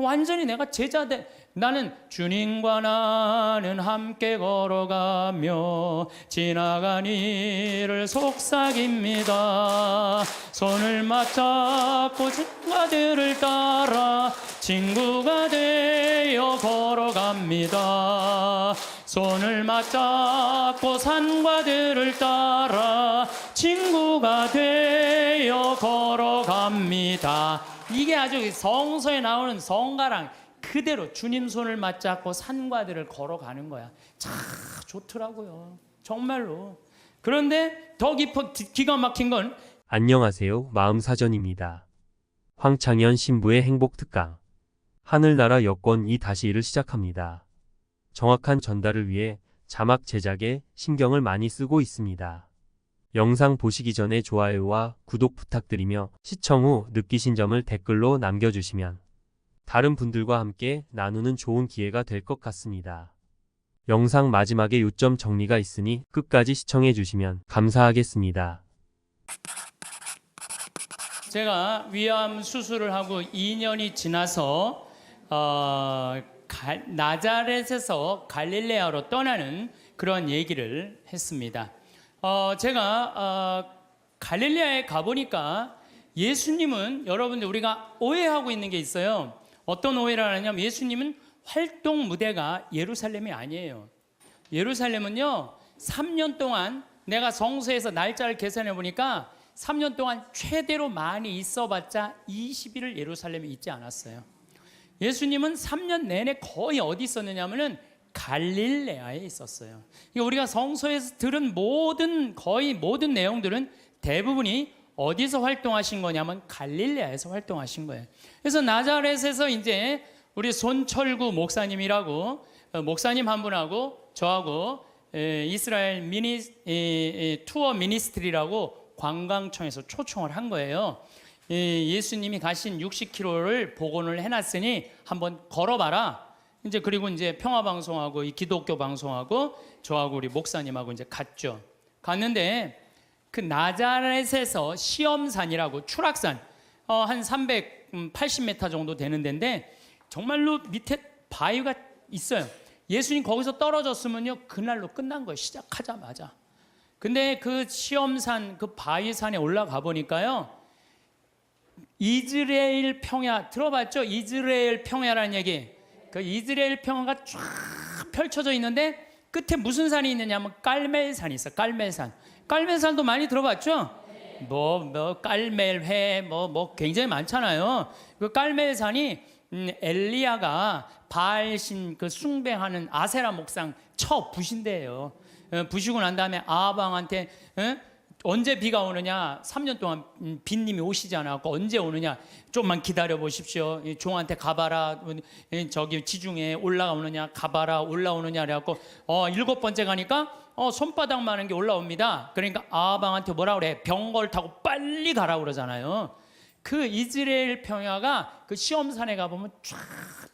완전히 내가 제자돼. 나는 주님과 나는 함께 걸어가며 지나간 이를 속삭입니다. 손을 맞잡고 친구들을 따라 친구가 되어 걸어갑니다. 손을 맞잡고 산과 들을 따라 친구가 되어 걸어갑니다. 이게 아주 성서에 나오는 성가랑 그대로 주님 손을 맞잡고 산과 들을 걸어가는 거야. 참 좋더라고요, 정말로. 그런데 더 기가 막힌 건, 안녕하세요. 마음사전입니다. 황창현 신부의 행복특강. 하늘나라 여권이 다시 일을 시작합니다. 정확한 전달을 위해 자막 제작에 신경을 많이 쓰고 있습니다. 영상 보시기 전에 좋아요와 구독 부탁드리며 시청 후 느끼신 점을 댓글로 남겨주시면 다른 분들과 함께 나누는 좋은 기회가 될 것 같습니다. 영상 마지막에 요점 정리가 있으니 끝까지 시청해 주시면 감사하겠습니다. 제가 위암 수술을 하고 2년이 지나서 나자렛에서 갈릴레아로 떠나는 그런 얘기를 했습니다. 제가 갈릴레아에 가보니까 예수님은, 여러분들 우리가 오해하고 있는 게 있어요. 어떤 오해를 하냐면 예수님은 활동 무대가 예루살렘이 아니에요. 예루살렘은요 3년 동안, 내가 성서에서 날짜를 계산해 보니까 3년 동안 최대로 많이 있어봤자 20일을 예루살렘에 있지 않았어요. 예수님은 3년 내내 거의 어디 있었느냐면은 갈릴레아에 있었어요. 우리가 성서에서 들은 거의 모든 내용들은 대부분이 어디서 활동하신 거냐면 갈릴레아에서 활동하신 거예요. 그래서 나자렛에서 이제 우리 손철구 목사님이라고 목사님 한 분하고 저하고 이스라엘 투어 미니스트리라고 관광청에서 초청을 한 거예요. 예수님이 가신 60km를 복원을 해놨으니 한번 걸어봐라. 이제 그리고 이제 평화방송하고 이 기독교 방송하고 저하고 우리 목사님하고 이제 갔죠. 갔는데 그 나자렛에서 시험산이라고 추락산 한 380m 정도 되는 데인데 정말로 밑에 바위가 있어요. 예수님 거기서 떨어졌으면요 그날로 끝난 거예요, 시작하자마자. 근데 그 시험산, 그 바위산에 올라가 보니까요 이즈레일 평야 들어봤죠? 이즈레일 평야라는 얘기. 그 이즈레일 평야가 쫙 펼쳐져 있는데 끝에 무슨 산이 있느냐면 깔멜산이 있어요. 깔멜산. 깔멜산도 많이 들어봤죠? 깔멜회 굉장히 많잖아요. 그 깔멜산이 엘리야가 바알신 그 숭배하는 아세라 목상 쳐 부신 데예요. 부시고 난 다음에 아합왕한테 언제 비가 오느냐, 3년 동안 빈님이 오시지 않았고 언제 오느냐, 좀만 기다려 보십시오. 종한테 가봐라. 저기 지중해 올라오느냐, 가봐라. 올라오느냐 그래갖고 7번째 가니까 손바닥 많은 게 올라옵니다. 그러니까 아합왕한테 뭐라 그래? 병거를 타고 빨리 가라 그러잖아요. 그 이즈레일 평야가 그 시험산에 가보면 쫙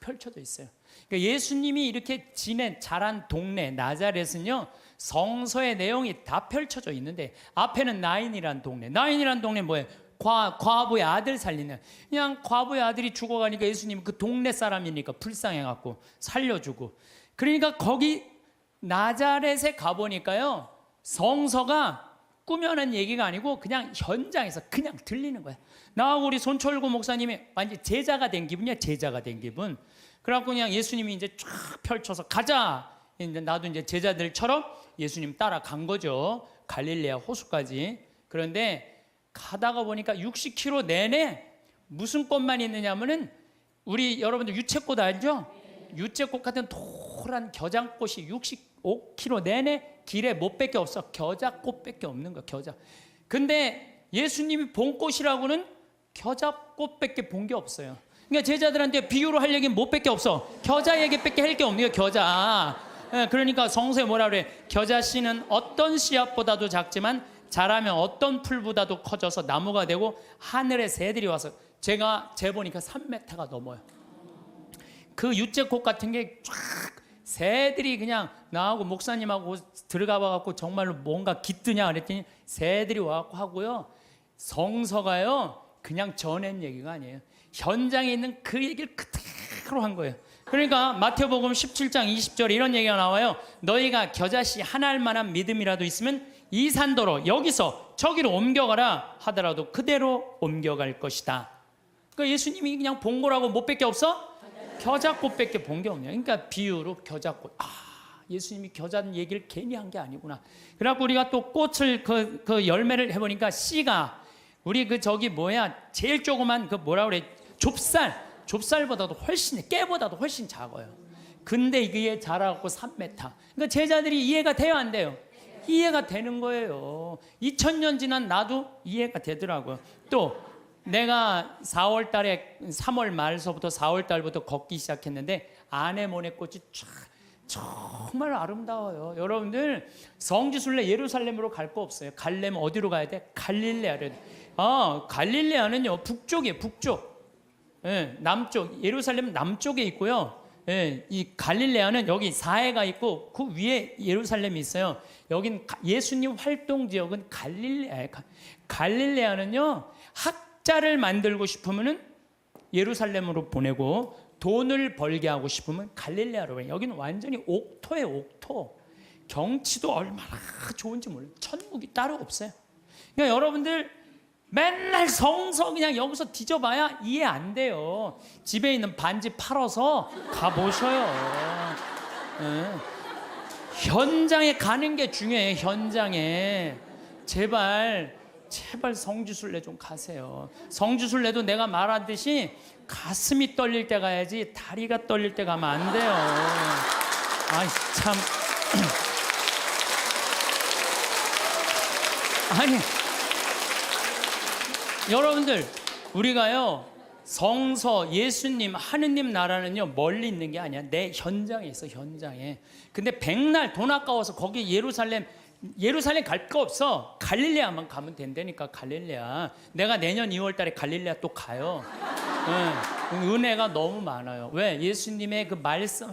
펼쳐져 있어요. 그러니까 예수님이 이렇게 자란 동네 나자렛은요 성서의 내용이 다 펼쳐져 있는데, 앞에는 나인이란 동네. 나인이란 동네 뭐예요? 과부의 아들 살리는. 그냥 과부의 아들이 죽어가니까 예수님은 그 동네 사람이니까 불쌍해갖고 살려주고. 그러니까 거기 나자렛에 가보니까요 성서가 꾸며낸 얘기가 아니고 그냥 현장에서 그냥 들리는 거야. 나하고 우리 손철구 목사님이 완전 제자가 된 기분이야. 제자가 된 기분. 그래갖고 그냥 예수님이 이제 쫙 펼쳐서 가자. 이제 나도 이제 제자들처럼 예수님 따라간 거죠. 갈릴레아 호수까지. 그런데 가다가 보니까 60km 내내 무슨 꽃만 있느냐면은 우리 여러분들 유채꽃 알죠? 유채꽃 같은 노란 겨장꽃이 65km 내내 길에 못밖에 없어. 겨자꽃밖에 없는 거야. 겨자. 근데 예수님이 본 꽃이라고는 겨자꽃밖에 본 게 없어요. 그러니까 제자들한테 비유로 할 얘기는 못밖에 없어. 겨자 얘기밖에 할 게 없는 거야. 겨자. 그러니까 성서에 뭐라 그래? 겨자씨는 어떤 씨앗보다도 작지만 자라면 어떤 풀보다도 커져서 나무가 되고 하늘의 새들이 와서, 제가 재보니까 3m가 넘어요. 그 유채꽃 같은 게 쫙 새들이 그냥 나하고 목사님하고 들어가 봐갖고 정말로 뭔가 깃드냐 그랬더니 새들이 와갖고 하고요. 성서가요 그냥 전한 얘기가 아니에요. 현장에 있는 그 얘기를 그대로 바로 한 거예요. 그러니까 마태복음 17장 20절에 이런 얘기가 나와요. 너희가 겨자씨 하나 알 만한 믿음이라도 있으면 이 산더러 여기서 저기로 옮겨가라 하더라도 그대로 옮겨갈 것이다. 그러니까 예수님이 그냥 본 거라고 못밖에 없어? 겨자꽃밖에 본 게 없냐. 그러니까 비유로 겨자꽃. 예수님이 겨자는 얘기를 괜히 한 게 아니구나. 그래갖고 우리가 또 꽃을 그 열매를 해보니까 씨가 우리 제일 조그만 뭐라 그래, 좁쌀보다도 훨씬, 깨보다도 훨씬 작아요. 근데 이게 자라갖고 3m. 그러니까 제자들이 이해가 돼요, 안 돼요? 이해가 되는 거예요. 2000년 지난 나도 이해가 되더라고요. 또 내가 3월 말서부터 4월 달부터 걷기 시작했는데 아네모네 꽃이 정말 아름다워요. 여러분들 성지순례 예루살렘으로 갈 거 없어요. 가려면 어디로 가야 돼? 갈릴레아를. 갈릴레아는요 북쪽이에요. 북쪽. 예, 남쪽. 예루살렘은 남쪽에 있고요. 예, 이 갈릴레아는 여기 사해가 있고 그 위에 예루살렘이 있어요. 여긴 예수님 활동 지역은 갈릴레아예요. 갈릴레아는요 학자를 만들고 싶으면은 예루살렘으로 보내고 돈을 벌게 하고 싶으면 갈릴레아로 가요. 여기는 완전히 옥토예요, 옥토. 경치도 얼마나 좋은지 몰라요. 천국이 따로 없어요. 그러니까 여러분들 맨날 성서 그냥 여기서 뒤져봐야 이해 안 돼요. 집에 있는 반지 팔아서 가보셔요. 네. 현장에 가는 게 중요해요. 현장에. 제발 성지순례 좀 가세요. 성지순례도 내가 말하듯이 가슴이 떨릴 때 가야지 다리가 떨릴 때 가면 안 돼요. 아이 참. 아니 여러분들 우리가요 성서 예수님 하느님 나라는요 멀리 있는 게 아니야. 내 현장에 있어. 현장에. 근데 백날 돈 아까워서 거기 예루살렘 갈 거 없어. 갈릴레아만 가면 된다니까. 갈릴레아. 내가 내년 2월 달에 갈릴레아 또 가요. 네. 은혜가 너무 많아요. 왜? 예수님의 그 말씀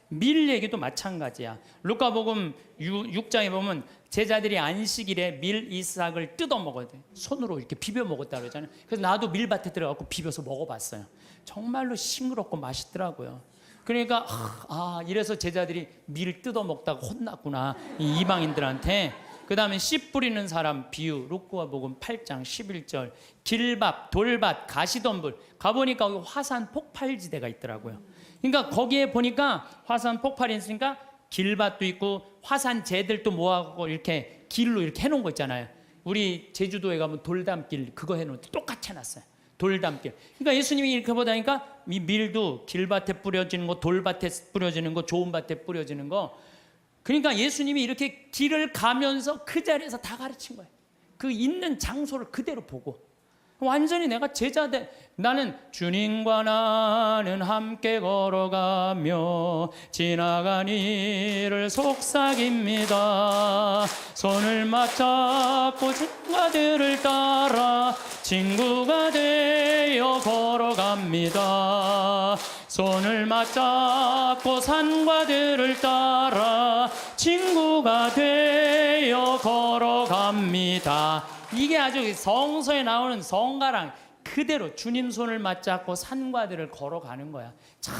밀 얘기도 마찬가지야. 루카복음 6장에 보면 제자들이 안식일에 밀 이삭을 뜯어 먹어야 돼. 손으로 이렇게 비벼 먹었다 그러잖아요. 그래서 나도 밀밭에 들어가고 비벼서 먹어봤어요. 정말로 싱그럽고 맛있더라고요. 그러니까 이래서 제자들이 밀 뜯어 먹다가 혼났구나 이 이방인들한테. 그 다음에 씨 뿌리는 사람 비유 루카복음 8장 11절 길밥, 돌밭, 가시덤불 가보니까 거기 화산 폭발지대가 있더라고요. 그러니까 거기에 보니까 화산 폭발이 있으니까 길밭도 있고 화산재들도 모아갖고 이렇게 길로 이렇게 해놓은 거 있잖아요. 우리 제주도에 가면 돌담길 그거 해놓은 똑같이 해놨어요. 돌담길. 그러니까 예수님이 이렇게 보다니까 이 밀도 길밭에 뿌려지는 거, 돌밭에 뿌려지는 거, 좋은 밭에 뿌려지는 거. 그러니까 예수님이 이렇게 길을 가면서 그 자리에서 다 가르친 거예요. 그 있는 장소를 그대로 보고. 완전히 내가 제자들. 나는 주님과 나는 함께 걸어가며 지나간 이를 속삭입니다. 손을 맞잡고 친구들을 따라 친구가 되어 걸어갑니다. 손을 맞잡고 산과 들을 따라 친구가 되어 걸어갑니다. 이게 아주 성서에 나오는 성가랑 그대로 주님 손을 맞잡고 산과 들을 걸어가는 거야. 참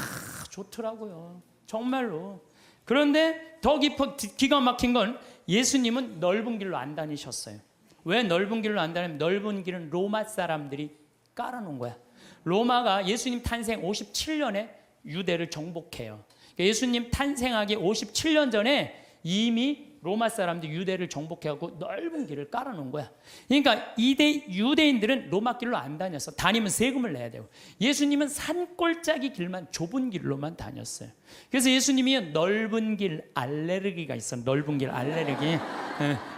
좋더라고요. 정말로. 그런데 더 기가 막힌 건 예수님은 넓은 길로 안 다니셨어요. 왜 넓은 길로 안 다니면 넓은 길은 로마 사람들이 깔아놓은 거야. 로마가 예수님 탄생 57년에 유대를 정복해요. 예수님 탄생하기 57년 전에 이미 로마 사람들이 유대를 정복해갖고 넓은 길을 깔아놓은 거야. 그러니까 유대인들은 로마 길로 안 다녔어. 다니면 세금을 내야 되고. 예수님은 산골짜기 길만 좁은 길로만 다녔어요. 그래서 예수님이 넓은 길 알레르기가 있어. 넓은 길 알레르기.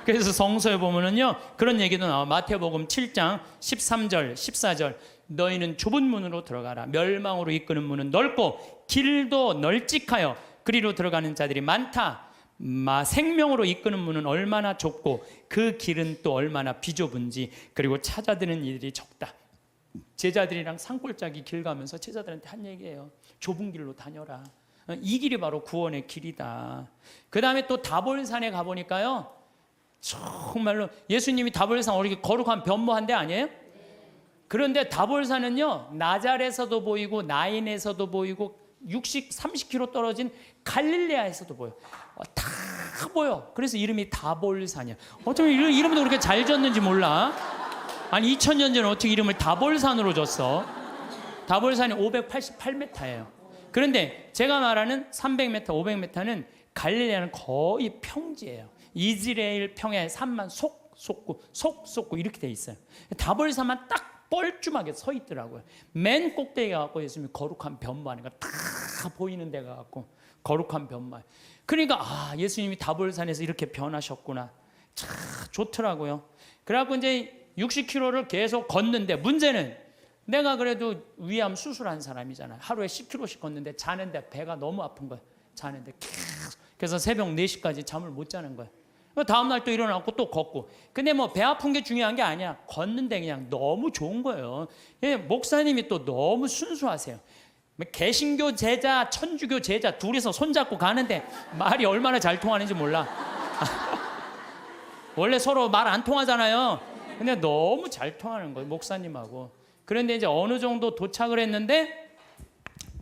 그래서 성서에 보면은요 그런 얘기도 나와. 마태복음 7장 13절 14절 너희는 좁은 문으로 들어가라. 멸망으로 이끄는 문은 넓고 길도 널찍하여 그리로 들어가는 자들이 많다. 생명으로 이끄는 문은 얼마나 좁고 그 길은 또 얼마나 비좁은지 그리고 찾아드는 이들이 적다. 제자들이랑 산골짜기 길 가면서 제자들한테 한 얘기예요. 좁은 길로 다녀라. 이 길이 바로 구원의 길이다. 그 다음에 또 다볼산에 가보니까요 정말로 예수님이 다볼산 어떻게 거룩한 변모한 데 아니에요? 그런데 다볼산은요 나잘에서도 보이고 나인에서도 보이고 60, 30km 떨어진 갈릴레아에서도 보여. 다 보여. 그래서 이름이 다볼산이야. 어떻게 이름도 그렇게 잘 졌는지 몰라. 아니 2000년 전에 어떻게 이름을 다볼산으로 줬어? 다볼산이 588m예요. 그런데 제가 말하는 300m, 500m는 갈릴레아는 거의 평지예요. 이스라엘 평야의 산만 속 솟고 이렇게 돼 있어요. 다볼산만 딱 뻘쭘하게 서 있더라고요. 맨 꼭대기에 갖고 예수님이 거룩한 변마니까 다 보이는 데가 갖고 거룩한 변마. 그러니까 예수님이 다볼산에서 이렇게 변하셨구나. 참 좋더라고요. 그래갖고 이제 60km를 계속 걷는데 문제는 내가 그래도 위암 수술한 사람이잖아요. 하루에 10km씩 걷는데 자는데 배가 너무 아픈 거예요. 자는데 계속. 그래서 새벽 4시까지 잠을 못 자는 거예요. 다음날 또 일어나고 또 걷고. 근데 뭐 배 아픈 게 중요한 게 아니야. 걷는데 그냥 너무 좋은 거예요. 목사님이 또 너무 순수하세요. 개신교 제자, 천주교 제자 둘이서 손잡고 가는데 말이 얼마나 잘 통하는지 몰라. 원래 서로 말 안 통하잖아요. 근데 너무 잘 통하는 거예요, 목사님하고. 그런데 이제 어느 정도 도착을 했는데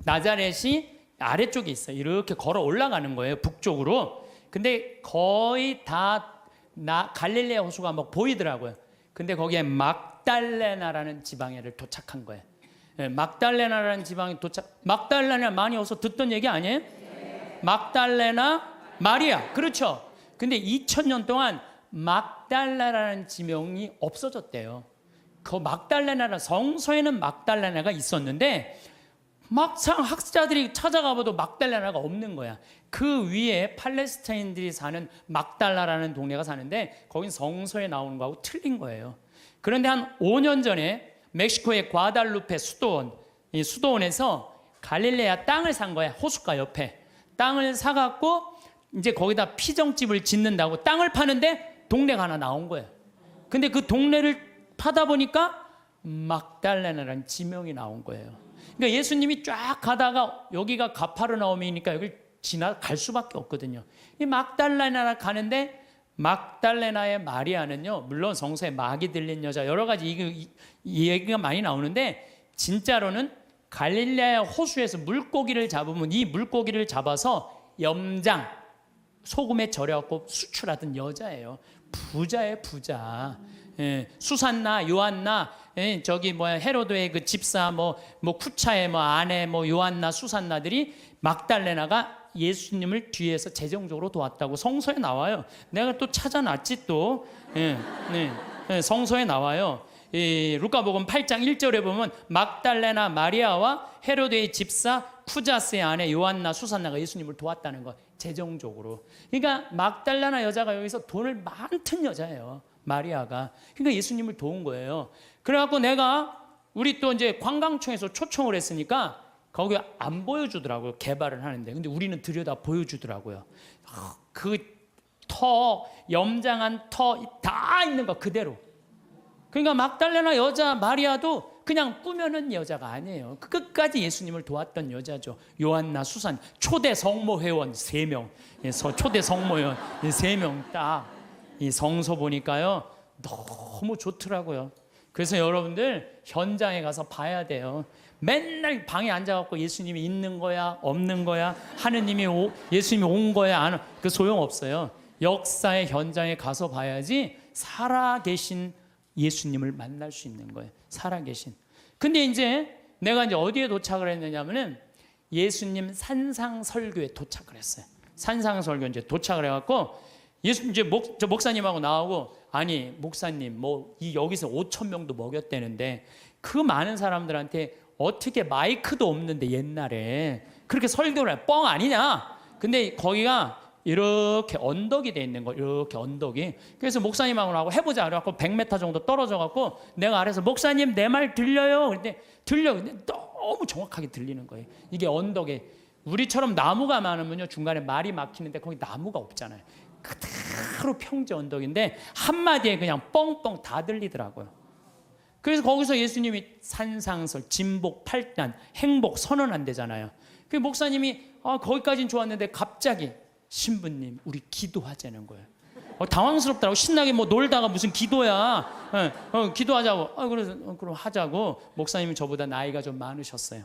나자렛이 아래쪽에 있어요. 이렇게 걸어 올라가는 거예요, 북쪽으로. 근데 거의 다 갈릴레아 호수가 막 보이더라고요. 근데 거기에 막달레나라는 지방에를 도착한 거예요. 막달레나라는 지방에 막달레나 많이 어서 듣던 얘기 아니에요? 막달레나 마리아. 그렇죠. 근데 2000년 동안 막달레나라는 지명이 없어졌대요. 그 막달레나라 성서에는 막달레나가 있었는데 막상 학자들이 찾아가 봐도 막달레나가 없는 거야. 그 위에 팔레스타인들이 사는 막달라라는 동네가 사는데 거긴 성서에 나오는 거하고 틀린 거예요. 그런데 한 5년 전에 멕시코의 과달루페 이 수도원에서 갈릴레아 땅을 산 거야. 호숫가 옆에 땅을 사갖고 이제 거기다 피정집을 짓는다고 땅을 파는데 동네가 하나 나온 거예요. 근데 그 동네를 파다 보니까 막달레나라는 지명이 나온 거예요. 그러니까 예수님이 쫙 가다가 여기가 가파르나움이니까 여기를 지나갈 수밖에 없거든요. 이 막달레나 가는데 막달레나의 마리아는요, 물론 성서에 막이 들린 여자 여러 가지 이 얘기가 많이 나오는데 진짜로는 갈릴레아 호수에서 물고기를 잡으면 이 물고기를 잡아서 염장 소금에 절여갖고 수출하던 여자예요. 부자예요, 부자. 수산나, 요한나, 저기 헤로드의 그 집사, 쿠차의 아내, 요한나, 수산나들이 막달레나가 예수님을 뒤에서 재정적으로 도왔다고 성서에 나와요. 내가 또 찾아놨지 또. 성서에 나와요. 루카복음 8장 1절에 보면 막달레나 마리아와 헤로드의 집사 쿠자스의 아내 요한나, 수산나가 예수님을 도왔다는 거, 재정적으로. 그러니까 막달레나 여자가 여기서 돈을 많던 여자예요. 마리아가. 그러니까 예수님을 도운 거예요. 그래갖고 우리 또 이제 관광청에서 초청을 했으니까 거기 안 보여주더라고요. 개발을 하는데. 근데 우리는 들여다 보여주더라고요. 그 염장한 터 다 있는 거 그대로. 그러니까 막달레나 여자 마리아도 그냥 꾸며낸 여자가 아니에요. 끝까지 예수님을 도왔던 여자죠. 요한나, 수산, 초대 성모 회원 3명. 초대 성모 회원 3명 딱. 이 성서 보니까요 너무 좋더라고요. 그래서 여러분들 현장에 가서 봐야 돼요. 맨날 방에 앉아갖고 예수님이 있는 거야 없는 거야, 예수님이 온 거야 안, 그 소용없어요. 역사의 현장에 가서 봐야지 살아계신 예수님을 만날 수 있는 거예요. 살아계신. 근데 이제 내가 이제 어디에 도착을 했느냐면은 예수님 산상설교에 도착을 했어요. 산상설교 이제 도착을 해갖고 이제 저 목사님하고 나오고, 아니 목사님 여기서 5,000명도 먹였대는데 그 많은 사람들한테 어떻게 마이크도 없는데 옛날에 그렇게 설교를 해? 뻥 아니냐? 근데 거기가 이렇게 언덕이 돼 있는 거, 이렇게 언덕이. 그래서 목사님하고 나하고 해보자 그래갖고 100m 정도 떨어져 갖고 내가 아래서 목사님 내 말 들려요? 근데 너무 정확하게 들리는 거예요. 이게 언덕에 우리처럼 나무가 많으면요 중간에 말이 막히는데 거기 나무가 없잖아요. 그대로 평지 언덕인데 한마디에 그냥 뻥뻥 다 들리더라고요. 그래서 거기서 예수님이 산상설, 진복, 팔단, 행복 선언한대잖아요. 그 목사님이 거기까지는 좋았는데 갑자기 신부님 우리 기도하자는 거예요. 당황스럽더라고. 신나게 놀다가 무슨 기도야. 기도하자고. 그래서 그럼 하자고. 목사님은 저보다 나이가 좀 많으셨어요.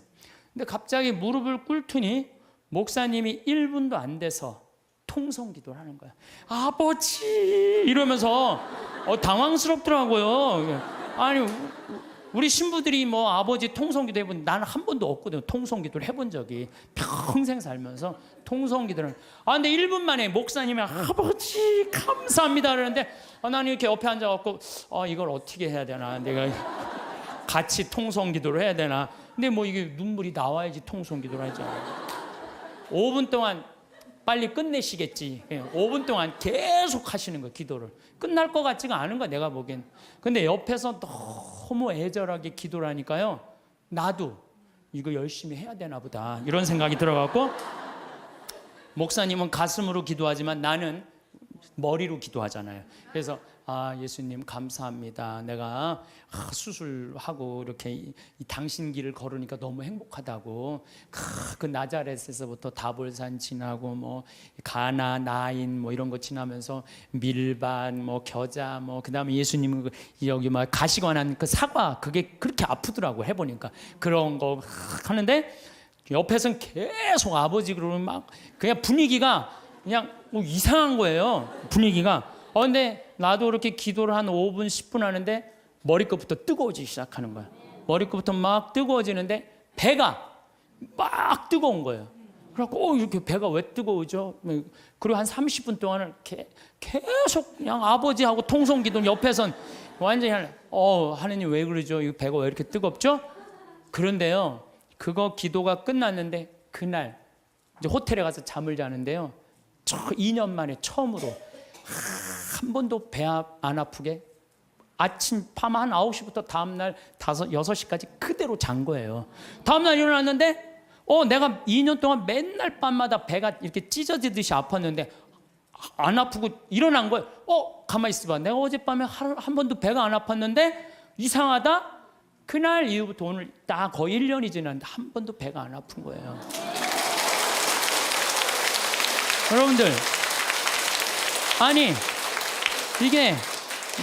근데 갑자기 무릎을 꿇더니 목사님이 1분도 안 돼서 통성 기도를 하는 거야. 아버지 이러면서 당황스럽더라고요. 아니 우리 신부들이 뭐 아버지 통성 기도 해본 나는 한 번도 없거든요. 통성 기도를 해본 적이 평생 살면서 통성 기도를. 근데 1분 만에 목사님이 아버지 감사합니다 그러는데 나는 이렇게 옆에 앉아갖고 이걸 어떻게 해야 되나, 내가 같이 통성 기도를 해야 되나. 근데 뭐 이게 눈물이 나와야지 통성 기도를 하죠. 5분 동안 빨리 끝내시겠지. 5분 동안 계속 하시는 거예요. 기도를. 끝날 것 같지가 않은 거야 내가 보기엔. 근데 옆에서 너무 애절하게 기도를 하니까요, 나도 이거 열심히 해야 되나 보다 이런 생각이 들어갖고, 목사님은 가슴으로 기도하지만 나는 머리로 기도하잖아요. 그래서 예수님 감사합니다. 내가 수술하고 이렇게 이 당신 길을 걸으니까 너무 행복하다고. 그 나자렛에서부터 다볼산 지나고 뭐 가나 나인 뭐 이런 거 지나면서 밀반 뭐 겨자 뭐 그다음에 예수님 여기 막 가시관한 그 사과, 그게 그렇게 아프더라고 해보니까. 그런 거 하는데 옆에서는 계속 아버지 그러면 막 그냥 분위기가 그냥 뭐 이상한 거예요. 분위기가. 근데 나도 그렇게 기도를 한 5분 10분 하는데 머리끝부터 뜨거워지기 시작하는 거야. 머리끝부터 막 뜨거워지는데 배가 막 뜨거운 거예요. 그래갖고 이렇게 배가 왜 뜨거우죠? 그리고 한 30분 동안은 계속 그냥 아버지하고 통성기도 옆에선 완전히 하느님 왜 그러죠? 이 배가 왜 이렇게 뜨겁죠? 그런데요, 그거 기도가 끝났는데 그날 이제 호텔에 가서 잠을 자는데요, 2년 만에 처음으로 한 번도 배 안 아프게 아침 밤 한 9시부터 다음날 6시까지 그대로 잔 거예요. 다음날 일어났는데 내가 2년 동안 맨날 밤마다 배가 이렇게 찢어지듯이 아팠는데 안 아프고 일어난 거예요. 가만히 있어봐, 내가 어젯밤에 한 번도 배가 안 아팠는데 이상하다. 그날 이후부터 오늘 딱 거의 1년이 지났는데 한 번도 배가 안 아픈 거예요. 여러분들, 아니 이게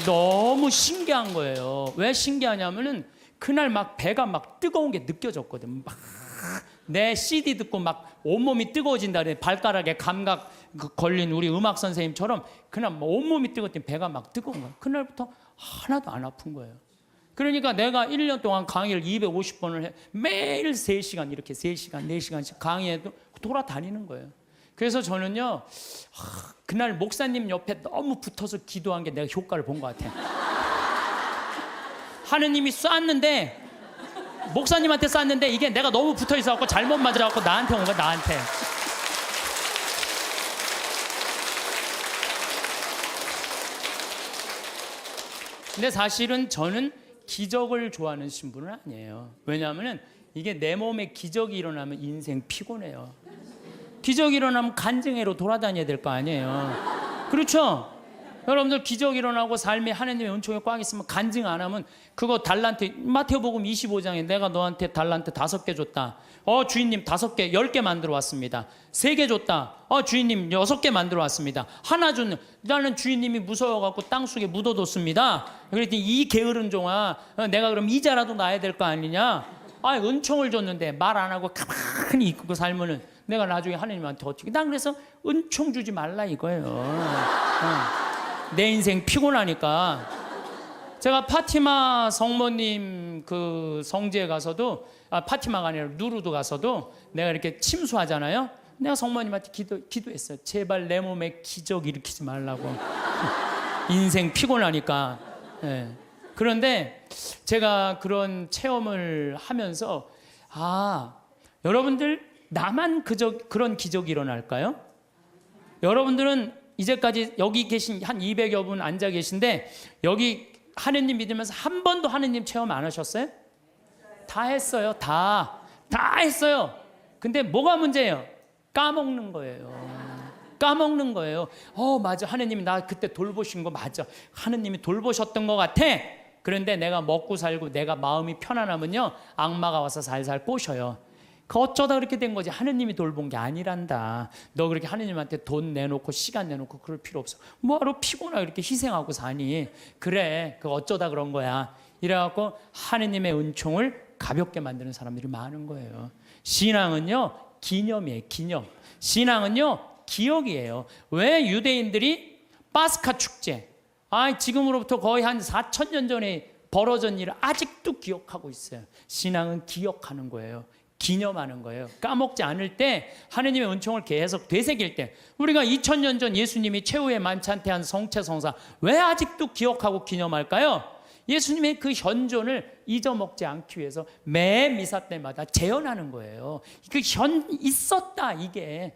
너무 신기한 거예요. 왜 신기하냐면은 그날 막 배가 막 뜨거운 게 느껴졌거든. 막 내 CD 듣고 막 온몸이 뜨거워진다 그래. 발가락에 감각 걸린 우리 음악 선생님처럼 그날 막 온몸이 뜨거웠더니 배가 막 뜨거운 거야. 그날부터 하나도 안 아픈 거예요. 그러니까 내가 1년 동안 강의를 250번을 해. 매일 3시간 이렇게 3시간 4시간씩 강의해도 돌아다니는 거예요. 그래서 저는요, 그날 목사님 옆에 너무 붙어서 기도한 게 내가 효과를 본 것 같아요. 하느님이 쐈는데, 목사님한테 쐈는데 이게 내가 너무 붙어 있어갖고 잘못 맞으라고 나한테 온 거야, 나한테. 근데 사실은 저는 기적을 좋아하는 신분은 아니에요. 왜냐하면 이게 내 몸에 기적이 일어나면 인생 피곤해요. 기적이 일어나면 간증회로 돌아다녀야 될 거 아니에요. 그렇죠? 여러분들 기적이 일어나고 삶에 하나님의 은총에 꽉 있으면 간증 안 하면 그거 달란트, 마태복음 25장에 내가 너한테 달란트 5개 줬다. 주인님 5개, 10개 만들어 왔습니다. 3개 줬다. 주인님 6개 만들어 왔습니다. 하나 줬네. 나는 주인님이 무서워갖고 땅속에 묻어뒀습니다. 그랬더니 이 게으른 종아, 내가 그럼 이자라도 놔야 될 거 아니냐? 은총을 줬는데 말 안 하고 가만히 있고 살면은 내가 나중에 하나님한테 어떻게. 난 그래서 은총 주지 말라 이거예요. 내 인생 피곤하니까. 제가 파티마 성모님 그 성지에 가서도, 파티마가 아니라 누르도 가서도 내가 이렇게 침수하잖아요. 내가 성모님한테 기도했어요. 제발 내 몸에 기적 일으키지 말라고. 인생 피곤하니까. 네. 그런데 제가 그런 체험을 하면서 여러분들 나만 그런 기적이 일어날까요? 여러분들은 이제까지 여기 계신 한 200여 분 앉아 계신데 여기 하느님 믿으면서 한 번도 하느님 체험 안 하셨어요? 다 했어요. 다 했어요. 근데 뭐가 문제예요? 까먹는 거예요. 까먹는 거예요. 맞아, 하느님이 나 그때 돌보신 거 맞아, 하느님이 돌보셨던 것 같아. 그런데 내가 먹고 살고 내가 마음이 편안하면요, 악마가 와서 살살 꼬셔요. 어쩌다 그렇게 된 거지, 하느님이 돌본 게 아니란다. 너 그렇게 하느님한테 돈 내놓고 시간 내놓고 그럴 필요 없어. 뭐하러 피곤하게 이렇게 희생하고 사니. 그래, 그 어쩌다 그런 거야. 이래갖고 하느님의 은총을 가볍게 만드는 사람들이 많은 거예요. 신앙은요, 기념이에요, 기념. 신앙은요, 기억이에요. 왜 유대인들이 파스카 축제, 지금으로부터 거의 한 4,000년 전에 벌어진 일을 아직도 기억하고 있어요. 신앙은 기억하는 거예요. 기념하는 거예요. 까먹지 않을 때, 하느님의 은총을 계속 되새길 때, 우리가 2000년 전 예수님이 최후의 만찬 때 한 성체성사 왜 아직도 기억하고 기념할까요? 예수님의 그 현존을 잊어먹지 않기 위해서 매 미사 때마다 재현하는 거예요. 있었다, 이게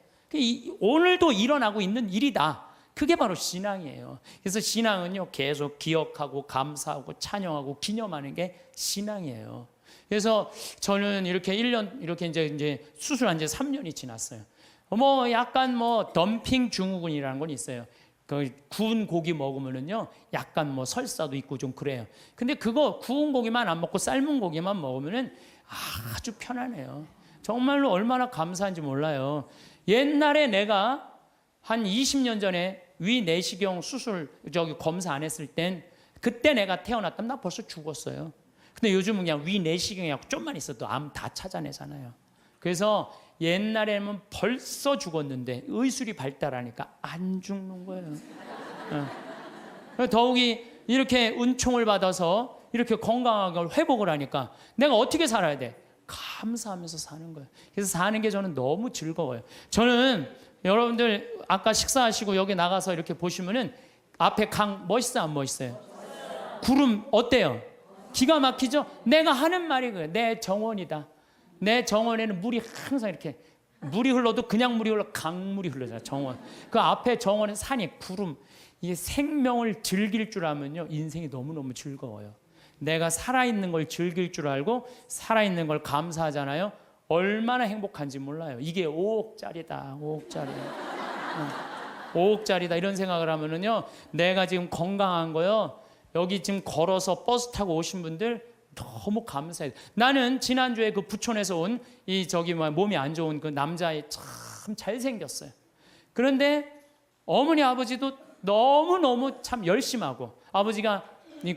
오늘도 일어나고 있는 일이다. 그게 바로 신앙이에요. 그래서 신앙은요, 계속 기억하고 감사하고 찬양하고 기념하는 게 신앙이에요. 그래서 저는 이렇게 1년, 이렇게 이제 수술한 지 3년이 지났어요. 약간 덤핑 증후군이라는 건 있어요. 그 구운 고기 먹으면은요, 약간 설사도 있고 좀 그래요. 근데 그거 구운 고기만 안 먹고 삶은 고기만 먹으면은 아주 편안해요. 정말로 얼마나 감사한지 몰라요. 옛날에 내가 한 20년 전에 위 내시경 수술 검사 안 했을 땐, 그때 내가 태어났다면 나 벌써 죽었어요. 근데 요즘은 그냥 위 내시경이라고 좀만 있어도 암 다 찾아내잖아요. 그래서 옛날에는 벌써 죽었는데 의술이 발달하니까 안 죽는 거예요. 더욱이 이렇게 은총을 받아서 이렇게 건강하게 회복을 하니까 내가 어떻게 살아야 돼? 감사하면서 사는 거예요. 그래서 사는 게 저는 너무 즐거워요. 저는 여러분들 아까 식사하시고 여기 나가서 이렇게 보시면은 앞에 강 멋있어, 안 멋있어요? 구름 어때요? 기가 막히죠? 내가 하는 말이 그래요. 내 정원이다. 내 정원에는 물이 항상 이렇게, 물이 흘러도 그냥 물이 흘러, 강물이 흘러잖아요. 정원. 그 앞에 정원은 산이, 구름. 이게 생명을 즐길 줄 알면요, 인생이 너무너무 즐거워요. 내가 살아있는 걸 즐길 줄 알고 살아있는 걸 감사하잖아요. 얼마나 행복한지 몰라요. 이게 5억짜리다, 5억짜리. 5억짜리다 이런 생각을 하면은요, 내가 지금 건강한 거요, 여기 지금 걸어서 버스 타고 오신 분들 너무 감사해요. 나는 지난주에 그 부촌에서 온 몸이 안 좋은 그 남자애 참 잘생겼어요. 그런데 어머니 아버지도 너무너무 참 열심하고, 아버지가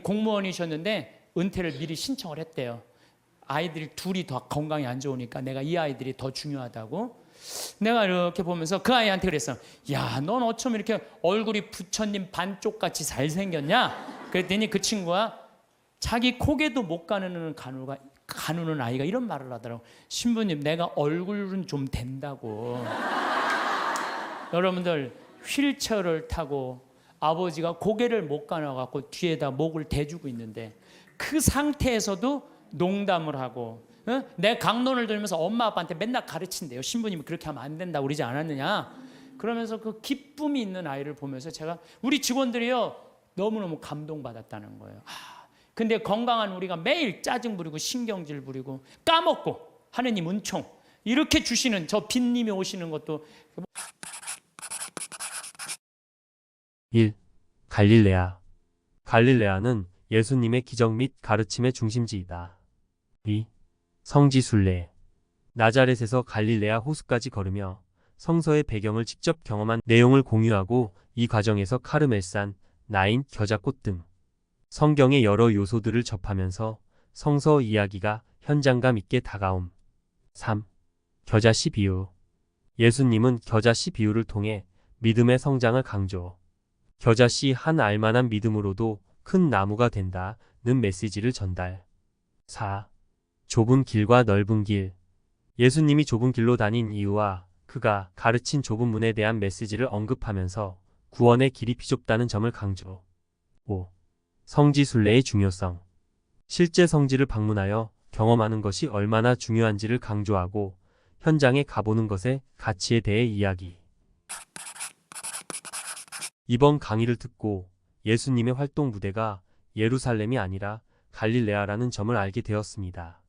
공무원이셨는데 은퇴를 미리 신청을 했대요. 아이들이 둘이 더 건강이 안 좋으니까 내가 이 아이들이 더 중요하다고. 내가 이렇게 보면서 그 아이한테 그랬어. 야, 넌 어쩜 이렇게 얼굴이 부처님 반쪽같이 잘생겼냐? 그랬더니 그 친구가 자기 고개도 못 가누는 아이가 이런 말을 하더라고. 신부님, 내가 얼굴은 좀 된다고. 여러분들, 휠체어를 타고 아버지가 고개를 못 가눠갖고 뒤에다 목을 대주고 있는데, 그 상태에서도 농담을 하고, 내 강론을 들으면서 엄마 아빠한테 맨날 가르친대요. 신부님이 그렇게 하면 안 된다고 그러지 않았느냐. 그러면서 그 기쁨이 있는 아이를 보면서 제가, 우리 직원들이요, 너무너무 감동받았다는 거예요. 근데 건강한 우리가 매일 짜증 부리고 신경질 부리고 까먹고 하느님 은총 이렇게 주시는 저 빈님이 오시는 것도. 1. 갈릴레아. 갈릴레아는 예수님의 기적 및 가르침의 중심지이다. 2. 성지순례. 나자렛에서 갈릴레아 호수까지 걸으며 성서의 배경을 직접 경험한 내용을 공유하고, 이 과정에서 카르멜산, 나인, 겨자꽃 등 성경의 여러 요소들을 접하면서 성서 이야기가 현장감 있게 다가옴. 3. 겨자씨 비유. 예수님은 겨자씨 비유를 통해 믿음의 성장을 강조. 겨자씨 한 알만한 믿음으로도 큰 나무가 된다는 메시지를 전달. 4. 좁은 길과 넓은 길. 예수님이 좁은 길로 다닌 이유와 그가 가르친 좁은 문에 대한 메시지를 언급하면서 구원의 길이 비좁다는 점을 강조. 5. 성지순례의 중요성. 실제 성지를 방문하여 경험하는 것이 얼마나 중요한지를 강조하고, 현장에 가보는 것의 가치에 대해 이야기. 이번 강의를 듣고 예수님의 활동 무대가 예루살렘이 아니라 갈릴레아라는 점을 알게 되었습니다.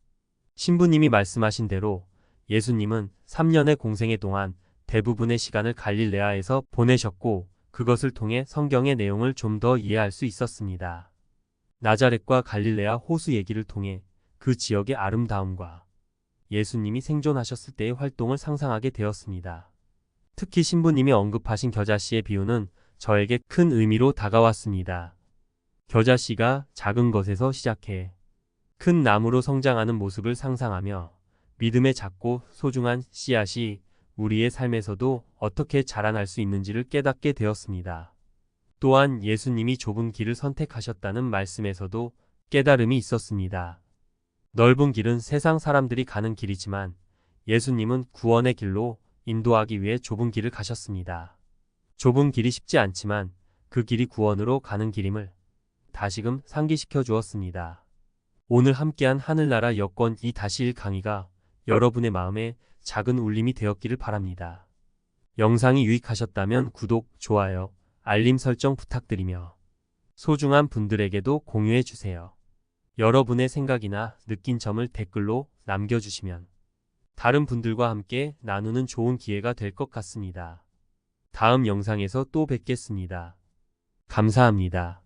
신부님이 말씀하신 대로 예수님은 3년의 공생애 동안 대부분의 시간을 갈릴레아에서 보내셨고, 그것을 통해 성경의 내용을 좀 더 이해할 수 있었습니다. 나자렛과 갈릴레아 호수 얘기를 통해 그 지역의 아름다움과 예수님이 생존하셨을 때의 활동을 상상하게 되었습니다. 특히 신부님이 언급하신 겨자씨의 비유는 저에게 큰 의미로 다가왔습니다. 겨자씨가 작은 것에서 시작해 큰 나무로 성장하는 모습을 상상하며 믿음의 작고 소중한 씨앗이 우리의 삶에서도 어떻게 자라날 수 있는지를 깨닫게 되었습니다. 또한 예수님이 좁은 길을 선택하셨다는 말씀에서도 깨달음이 있었습니다. 넓은 길은 세상 사람들이 가는 길이지만 예수님은 구원의 길로 인도하기 위해 좁은 길을 가셨습니다. 좁은 길이 쉽지 않지만 그 길이 구원으로 가는 길임을 다시금 상기시켜 주었습니다. 오늘 함께한 하늘나라 여권 2-1 강의가 여러분의 마음에 작은 울림이 되었기를 바랍니다. 영상이 유익하셨다면 구독, 좋아요, 알림 설정 부탁드리며 소중한 분들에게도 공유해 주세요. 여러분의 생각이나 느낀 점을 댓글로 남겨주시면 다른 분들과 함께 나누는 좋은 기회가 될 것 같습니다. 다음 영상에서 또 뵙겠습니다. 감사합니다.